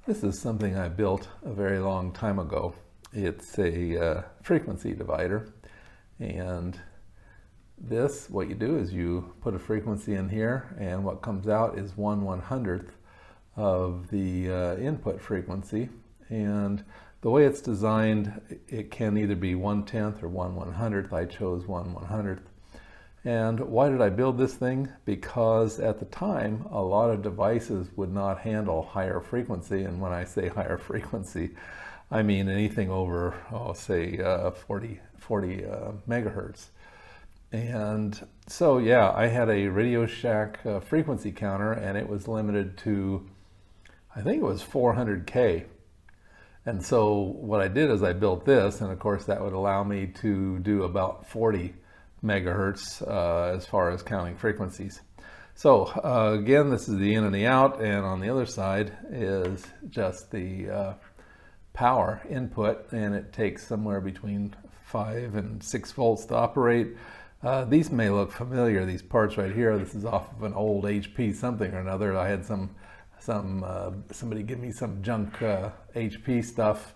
This is something I built a very long time ago. It's a frequency divider, and this, what you do is you put a frequency in here, and what comes out is 1/100th of the input frequency. And the way it's designed, it can either be 1/10 or 1/100th. I chose 1/100th. And why did I build this thing? Because at the time, a lot of devices would not handle higher frequency. And when I say higher frequency, I mean anything over, say 40 megahertz. And so, yeah, I had a Radio Shack frequency counter, and it was limited to, I think it was 400K. And so what I did is I built this, and of course that would allow me to do about 40 megahertz as far as counting frequencies. So again, this is the in and the out, and on the other side is just the power input, and it takes somewhere between 5 and 6 volts to operate. These may look familiar, these parts right here. This is off of an old HP something or another. I had somebody give me some junk HP stuff,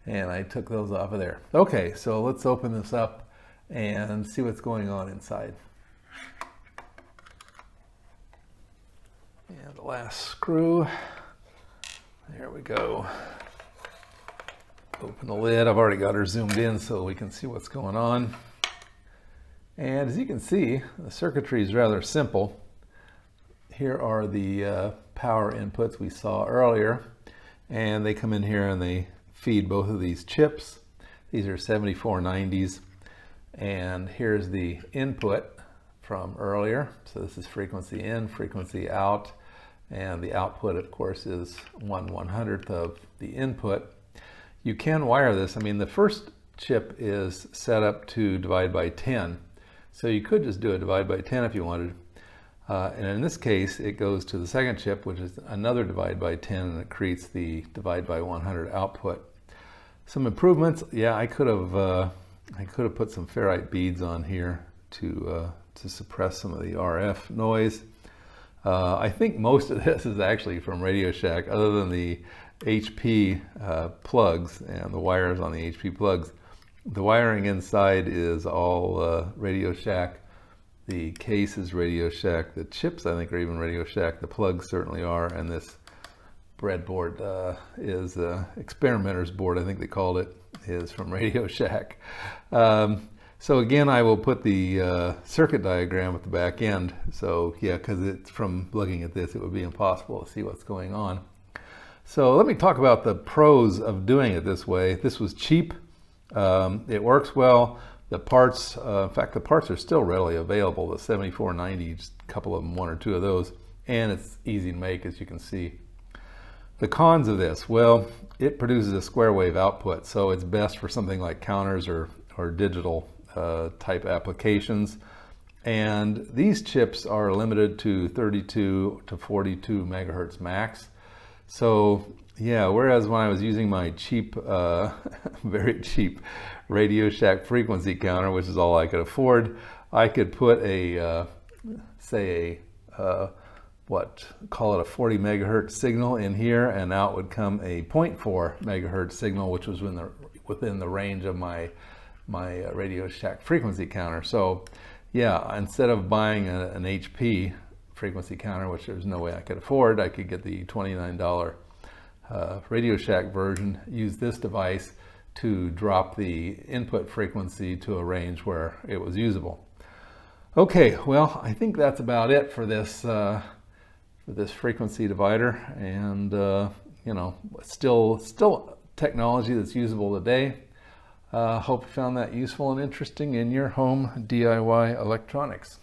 and I took those off of there. Okay, so let's open this up and see what's going on inside. And the last screw, there we go. Open the lid. I've already got her zoomed in so we can see what's going on. And as you can see, the circuitry is rather simple. Here are the power inputs we saw earlier, and they come in here and they feed both of these chips. These are 7490s. And here's the input from earlier. So this is frequency in, frequency out, and the output, of course, is 1/100th of the input. You can wire this. I mean, the first chip is set up to divide by 10. So you could just do a divide by 10 if you wanted. And in this case, it goes to the second chip, which is another divide by 10, and it creates the divide by 100 output. Some improvements, yeah, I could have put some ferrite beads on here to suppress some of the RF noise. I think most of this is actually from Radio Shack, other than the HP plugs and the wires on the HP plugs. The wiring inside is all Radio Shack. The case is Radio Shack. The chips, I think, are even Radio Shack. The plugs certainly are. And this breadboard is experimenter's board, I think they called it, is from Radio Shack. So again, I will put the circuit diagram at the back end. So yeah, because it's from looking at this, it would be impossible to see what's going on. So let me talk about the pros of doing it this way. This was cheap. It works well. The parts, in fact, the parts are still readily available. The 7490, just a couple of them, one or two of those, and it's easy to make, as you can see. The cons of this, well, it produces a square wave output, so it's best for something like counters or digital type applications. And these chips are limited to 32 to 42 megahertz max. So yeah, whereas when I was using my cheap, very cheap Radio Shack frequency counter, which is all I could afford, I could put a, call it a 40 megahertz signal in here, and out would come a 0.4 megahertz signal, which was within the range of my Radio Shack frequency counter. So yeah, instead of buying an HP frequency counter, which there's no way I could afford, I could get the $29 Radio Shack version, use this device to drop the input frequency to a range where it was usable. Okay, well, I think that's about it for this frequency divider, and you know, still technology that's usable today. Hope you found that useful and interesting in your home DIY electronics.